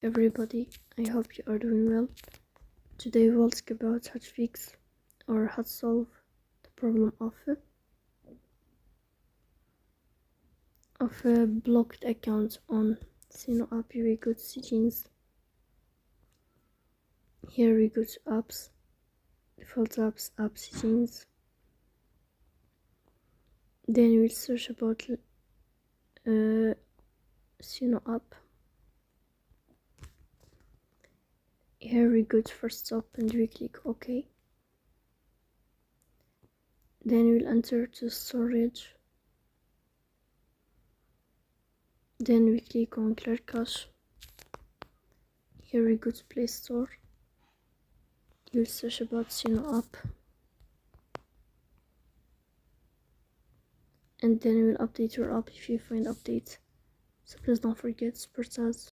everybody, I hope you are doing well. Today we'll talk about how to fix or how to solve the problem of a blocked account on Suno app. We go to settings. Here we go to apps, default apps, app settings. Then we'll search about Suno app. Here we go to first stop and we click OK. Then we'll enter to storage. Then we click on clear cache. Here we go to Play Store. You'll search about Suno app. And then we'll update your app if you find updates. So please don't forget to support us.